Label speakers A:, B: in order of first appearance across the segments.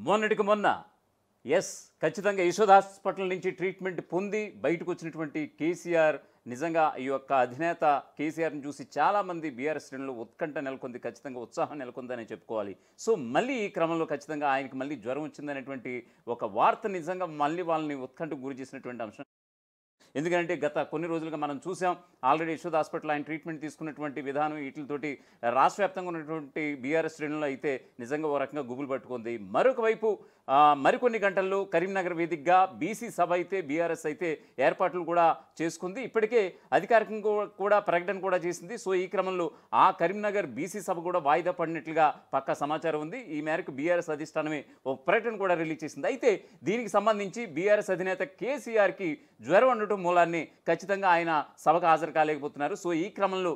A: మొన్నటికి మొన్న ఖచ్చితంగా యశోద హాస్పిటల్ నుంచి ట్రీట్మెంట్ పొంది బయటకు వచ్చినటువంటి కేసీఆర్ నిజంగా ఈ యొక్క అధినేత కేసీఆర్ని చూసి చాలామంది బీఆర్ఎస్ శ్రేణులు ఉత్కంఠ నెలకొంది, ఖచ్చితంగా ఉత్సాహం నెలకొందని చెప్పుకోవాలి. సో మళ్ళీ ఈ క్రమంలో ఖచ్చితంగా ఆయనకి మళ్ళీ జ్వరం వచ్చిందనేటువంటి ఒక వార్త నిజంగా మళ్ళీ వాళ్ళని ఉత్కంఠకు గురి చేసినటువంటి అంశం. ఎందుకంటే గత కొన్ని రోజులుగా మనం చూసాం, ఆల్రెడీ యశోద హాస్పిటల్ ఆయన ట్రీట్మెంట్ తీసుకున్నటువంటి విధానం వీటితోటి రాష్ట్ర వ్యాప్తంగా ఉన్నటువంటి బీఆర్ఎస్ శ్రేణులు అయితే నిజంగా ఓ రకంగా గుబులు పట్టుకుంది. మరొక వైపు మరికొన్ని గంటల్లో కరీంనగర్ వేదికగా బీసీ సభ అయితే బీఆర్ఎస్ అయితే ఏర్పాట్లు కూడా చేసుకుంది. ఇప్పటికే అధికారికంగా కూడా ప్రకటన కూడా చేసింది. సో ఈ క్రమంలో ఆ కరీంనగర్ బీసీ సభ కూడా వాయిదా పడినట్లుగా పక్కా సమాచారం ఉంది. ఈ మేరకు బీఆర్ఎస్ అధిష్టానమే ఒక ప్రకటన కూడా రిలీజ్ చేసింది. అయితే దీనికి సంబంధించి బీఆర్ఎస్ అధినేత కేసీఆర్కి జ్వరం ఉండటం మూలాన్ని ఖచ్చితంగా ఆయన సభకు హాజరు కాలేకపోతున్నారు. సో ఈ క్రమంలో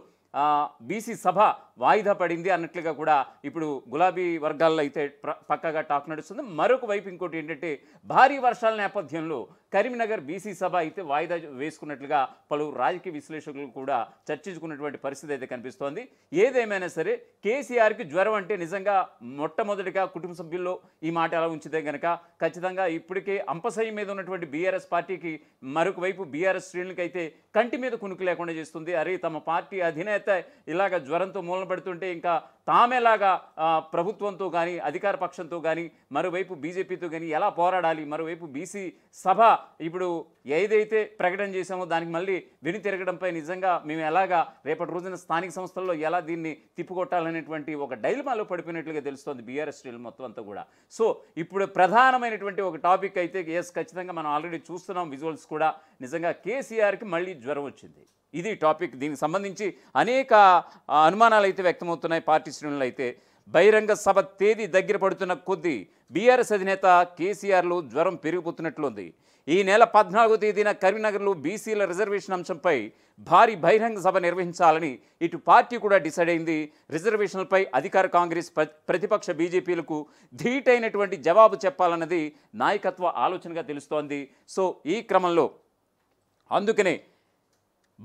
A: బీసీ సభ వాయిదా పడింది అన్నట్లుగా కూడా ఇప్పుడు గులాబీ వర్గాల్లో అయితే పక్కగా టాక్ నడుస్తుంది. మరొక వైపు ఇంకోటి ఏంటంటే, భారీ వర్షాల నేపథ్యంలో కరీంనగర్ బీసీ సభ అయితే వాయిదా వేసుకున్నట్లుగా పలువురు రాజకీయ విశ్లేషకులు కూడా చర్చించుకున్నటువంటి పరిస్థితి అయితే కనిపిస్తోంది. ఏదేమైనా సరే కేసీఆర్కి జ్వరం అంటే నిజంగా మొట్టమొదటిగా కుటుంబ సభ్యుల్లో ఈ మాట ఎలా ఉంచితే కనుక ఖచ్చితంగా ఇప్పటికే అంపశయ్య మీద ఉన్నటువంటి బీఆర్ఎస్ పార్టీకి మరొక వైపు బీఆర్ఎస్ శ్రేణులకి అయితే కంటి మీద కునుకు లేకుండా చేస్తుంది. అరే తమ పార్టీ అధినేత ఇలాగ జ్వరంతో మూలనపడుతుంటే ఇంకా తామేలాగా ప్రభుత్వంతో కానీ అధికార పక్షంతో కానీ మరోవైపు బీజేపీతో కానీ ఎలా పోరాడాలి, మరోవైపు బీసీ సభ ఇప్పుడు ఏదైతే ప్రకటన చేశామో దానికి మళ్ళీ వెనుతిరగడంపై నిజంగా మేము ఎలాగా రేపటి రోజున స్థానిక సంస్థల్లో ఎలా దీన్ని తిప్పుకొట్టాలనేటువంటి ఒక డైలమాలో పడిపోయినట్లుగా తెలుస్తోంది బీఆర్ఎస్ శ్రేణులు మొత్తం అంతా కూడా. సో ఇప్పుడు ప్రధానమైనటువంటి ఒక టాపిక్ అయితే ఖచ్చితంగా మనం ఆల్రెడీ చూస్తున్నాం విజువల్స్ కూడా, నిజంగా కేసీఆర్కి మళ్ళీ జ్వరం వచ్చింది. ఇది టాపిక్. దీనికి సంబంధించి అనేక అనుమానాలు అయితే వ్యక్తమవుతున్నాయి పార్టీ శ్రేణులు అయితే. బహిరంగ సభ తేదీ దగ్గర పడుతున్న కొద్దీ బీఆర్ఎస్ అధినేత కేసీఆర్లో జ్వరం పెరిగిపోతున్నట్లుంది. ఈ నెల 14వ తేదీన కరీంనగర్లో బీసీల రిజర్వేషన్ అంశంపై భారీ బహిరంగ సభ నిర్వహించాలని ఇటు పార్టీ కూడా డిసైడ్ అయింది. రిజర్వేషన్లపై అధికార కాంగ్రెస్ ప్రతిపక్ష బీజేపీలకు ధీటైనటువంటి జవాబు చెప్పాలన్నది నాయకత్వ ఆలోచనగా తెలుస్తోంది. సో ఈ క్రమంలో అందుకనే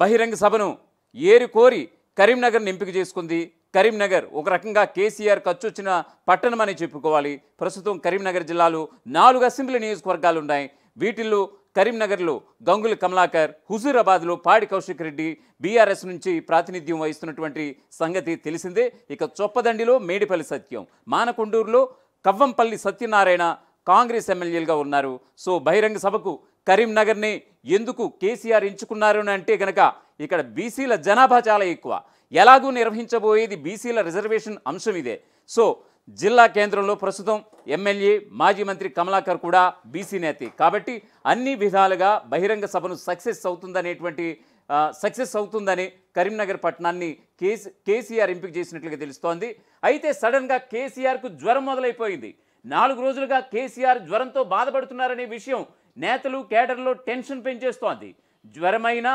A: బహిరంగ సభను ఏరుకోరి కరీంనగర్ని ఎంపిక చేసుకుంది. కరీంనగర్ ఒక రకంగా కేసీఆర్ ఖర్చొచ్చిన పట్టణం అని చెప్పుకోవాలి. ప్రస్తుతం కరీంనగర్ జిల్లాలో 4 అసెంబ్లీ నియోజకవర్గాలు ఉన్నాయి. వీటిల్లో కరీంనగర్లో గంగుల కమలాకర్, హుజూరాబాద్లో పాడి కౌశిక్ రెడ్డి బీఆర్ఎస్ నుంచి ప్రాతినిధ్యం వహిస్తున్నటువంటి సంగతి తెలిసిందే. ఇక చొప్పదండిలో మేడిపల్లి సత్యం, మానకొండూరులో కవ్వంపల్లి సత్యనారాయణ కాంగ్రెస్ ఎమ్మెల్యేలుగా ఉన్నారు. సో బహిరంగ సభకు కరీంనగర్ని ఎందుకు కేసీఆర్ ఎంచుకున్నారు అని అంటే కనుక ఇక్కడ బీసీల జనాభా చాలా ఎక్కువ, ఎలాగూ నిర్వహించబోయేది బీసీల రిజర్వేషన్ అంశం ఇదే. సో జిల్లా కేంద్రంలో ప్రస్తుతం ఎమ్మెల్యే మాజీ మంత్రి కమలాకర్ కూడా బీసీ నేతే కాబట్టి అన్ని విధాలుగా బహిరంగ సభను సక్సెస్ అవుతుందని కరీంనగర్ పట్టణాన్ని కేసీఆర్ ఎంపిక చేసినట్లుగా తెలుస్తోంది. అయితే సడన్గా కేసీఆర్కు జ్వరం మొదలైపోయింది. 4 రోజులుగా కేసీఆర్ జ్వరంతో బాధపడుతున్నారనే విషయం నేతలు కేడర్లో టెన్షన్ పెంచేస్తోంది. జ్వరమైన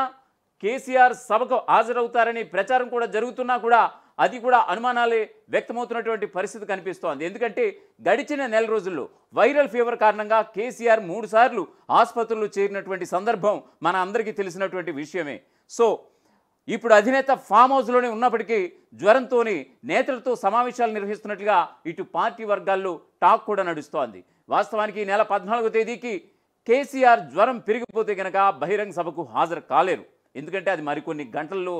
A: కేసీఆర్ సభకు హాజరవుతారని ప్రచారం కూడా జరుగుతున్నా కూడా అది కూడా అనుమానాలే వ్యక్తమవుతున్నటువంటి పరిస్థితి కనిపిస్తోంది. ఎందుకంటే గడిచిన నెల రోజుల్లో వైరల్ ఫీవర్ కారణంగా కేసీఆర్ 3 సార్లు ఆసుపత్రుల్లో చేరినటువంటి సందర్భం మన అందరికీ తెలిసినటువంటి విషయమే. సో ఇప్పుడు అధినేత ఫామ్ హౌస్లోనే ఉన్నప్పటికీ జ్వరంతోని నేతలతో సమావేశాలు నిర్వహిస్తున్నట్లుగా ఇటు పార్టీ వర్గాల్లో టాక్ కూడా నడుస్తోంది. వాస్తవానికి ఈ నెల 14వ తేదీకి కేసీఆర్ జ్వరం పెరిగిపోతే కనుక బహిరంగ సభకు హాజరు కాలేరు. ఎందుకంటే అది మరికొన్ని గంటల్లో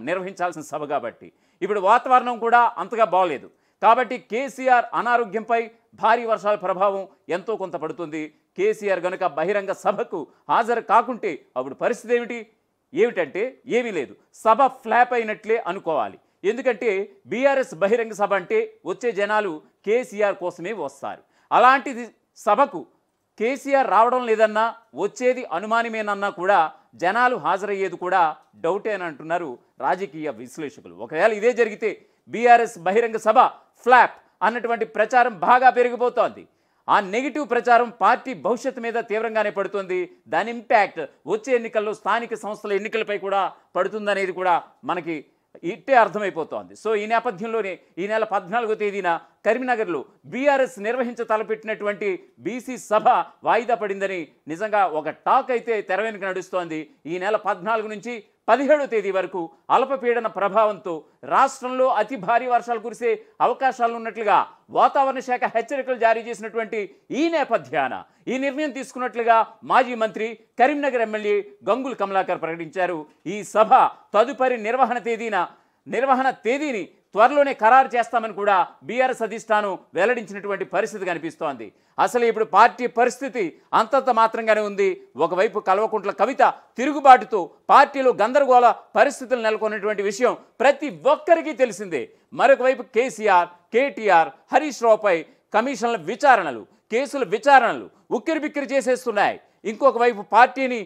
A: నిర్వహించాల్సిన సభ కాబట్టి. ఇప్పుడు వాతావరణం కూడా అంతగా బాగలేదు కాబట్టి కేసీఆర్ అనారోగ్యంపై భారీ వర్షాల ప్రభావం ఎంతో కొంత పడుతుంది. కేసీఆర్ కనుక బహిరంగ సభకు హాజరు కాకుంటే అప్పుడు పరిస్థితి ఏమిటంటే ఏమీ లేదు, సభ ఫ్లాప్ అయినట్లే అనుకోవాలి. ఎందుకంటే బీఆర్ఎస్ బహిరంగ సభ అంటే వచ్చే జనాలు కేసీఆర్ కోసమే వస్తారు. అలాంటిది సభకు కేసీఆర్ రావడం లేదన్నా వచ్చేది అనుమానమేనన్నా కూడా జనాలు హాజరయ్యేది కూడా డౌటే అని అంటున్నారు రాజకీయ విశ్లేషకులు. ఒకవేళ ఇదే జరిగితే బీఆర్ఎస్ బహిరంగ సభ ఫ్లాప్ అన్నటువంటి ప్రచారం బాగా పెరిగిపోతోంది. ఆ నెగిటివ్ ప్రచారం పార్టీ భవిష్యత్తు మీద తీవ్రంగానే పడుతుంది. దాని ఇంపాక్ట్ వచ్చే ఎన్నికల్లో స్థానిక సంస్థల ఎన్నికలపై కూడా పడుతుందనేది కూడా మనకి ఇట్టే అర్థమైపోతోంది. సో ఈ నేపథ్యంలోనే ఈ నెల 14వ తేదీన కరీంనగర్లో బీఆర్ఎస్ తలపెట్టినటువంటి బీసీ సభ వాయిదా పడిందని నిజంగా ఒక టాక్ అయితే తెర వెనుక నడుస్తోంది. ఈ నెల 14 నుంచి 17వ తేదీ వరకు అల్పపీడన ప్రభావంతో రాష్ట్రంలో అతి భారీ వర్షాలు కురిసే అవకాశాలు ఉన్నట్లుగా వాతావరణ శాఖ హెచ్చరికలు జారీ చేసినటువంటి ఈ నేపథ్యాన ఈ నిర్ణయం తీసుకున్నట్లుగా మాజీ మంత్రి కరీంనగర్ ఎమ్మెల్యే గంగుల కమలాకర్ ప్రకటించారు. ఈ సభ తదుపరి నిర్వహణ తేదీని త్వరలోనే ఖరారు చేస్తామని కూడా బీఆర్ఎస్ అధిష్టానం వెల్లడించినటువంటి పరిస్థితి కనిపిస్తోంది. అసలు ఇప్పుడు పార్టీ పరిస్థితి అంతంత మాత్రంగానే ఉంది. ఒకవైపు కల్వకుంట్ల కవిత తిరుగుబాటుతో పార్టీలో గందరగోళ పరిస్థితులు నెలకొన్నటువంటి విషయం ప్రతి ఒక్కరికి తెలిసిందే. మరొక వైపు కేసీఆర్, కేటీఆర్, హరీష్ రావుపై కమిషన్ల విచారణలు, కేసుల విచారణలు ఉక్కిరిబిక్కిరి చేసేస్తున్నాయి. ఇంకొక వైపు పార్టీని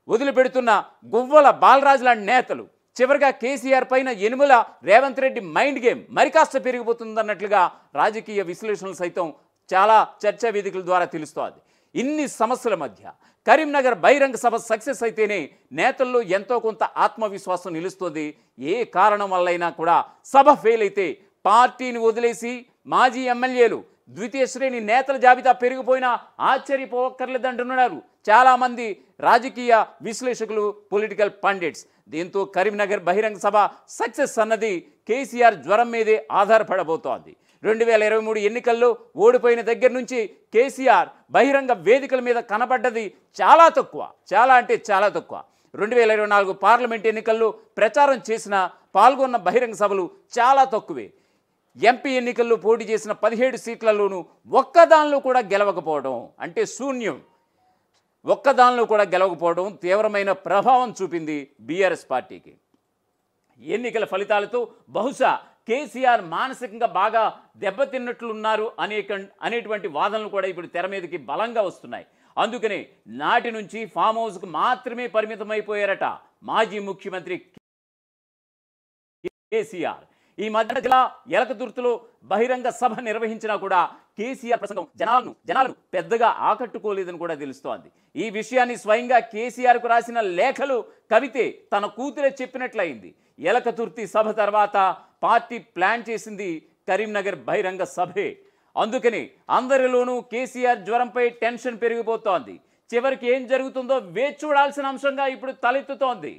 A: వదిలిపెడుతున్న గువ్వల బాలరాజు లాంటి నేతలు చివరిగా కేసీఆర్ పైన యనుమల రేవంత్ రెడ్డి మైండ్ గేమ్ మరికాస్త పెరిగిపోతుందన్నట్లుగా రాజకీయ విశ్లేషణలు సైతం చాలా చర్చా వేదికల ద్వారా తెలుస్తోంది. ఇన్ని సమస్యల మధ్య కరీంనగర్ బహిరంగ సభ సక్సెస్ అయితేనే నేతల్లో ఎంతో కొంత ఆత్మవిశ్వాసం నిలుస్తుంది. ఏ కారణం వల్లైనా కూడా సభ ఫెయిల్ అయితే పార్టీని వదిలేసి మాజీ ఎమ్మెల్యేలు, ద్వితీయ శ్రేణి నేతల జాబితా పెరిగిపోయినా ఆశ్చర్యపోవక్కర్లేదంటున్నారు చాలామంది రాజకీయ విశ్లేషకులు, పొలిటికల్ పండిట్స్. దీంతో కరీంనగర్ బహిరంగ సభ సక్సెస్ అన్నది కేసీఆర్ జ్వరం మీదే ఆధారపడబోతోంది. 2023 ఎన్నికల్లో ఓడిపోయిన దగ్గర నుంచి కేసీఆర్ బహిరంగ వేదికల మీద కనబడ్డది చాలా తక్కువ, చాలా అంటే చాలా తక్కువ. 2024 పార్లమెంట్ ఎన్నికల్లో ప్రచారం పాల్గొన్న బహిరంగ సభలు చాలా తక్కువే. ఎంపీ ఎన్నికల్లో పోటీ చేసిన 17 సీట్లలోనూ ఒక్కదానిలో కూడా గెలవకపోవడం అంటే శూన్యం. ఒక్కదానిలో కూడా గెలవకపోవడం తీవ్రమైన ప్రభావం చూపింది బీఆర్ఎస్ పార్టీకి. ఎన్నికల ఫలితాలతో బహుశా కేసీఆర్ మానసికంగా బాగా దెబ్బతిన్నట్లున్నారు అనేటువంటి వాదనలు కూడా ఇప్పుడు తెర మీదకి బలంగా వస్తున్నాయి. అందుకనే నాటి నుంచి ఫామ్ హౌస్కు మాత్రమే పరిమితమైపోయారట మాజీ ముఖ్యమంత్రి కేసీఆర్. ఈ మధ్య జిల్లా ఎలకతుర్తిలో బహిరంగ సభ నిర్వహించినా కూడా కేసీఆర్ ప్రసంగం జనాలను పెద్దగా ఆకట్టుకోలేదని కూడా తెలుస్తోంది. ఈ విషయాన్ని స్వయంగా కేసీఆర్కు రాసిన లేఖలు కవితే తన కూతురే చెప్పినట్లయింది. ఎలకతుర్తి సభ తర్వాత పార్టీ ప్లాన్ చేసింది కరీంనగర్ బహిరంగ సభే. అందుకని అందరిలోనూ కేసీఆర్ జ్వరంపై టెన్షన్ పెరిగిపోతోంది. చివరికి ఏం జరుగుతుందో వేచి చూడాల్సిన అంశంగా ఇప్పుడు తలెత్తుతోంది.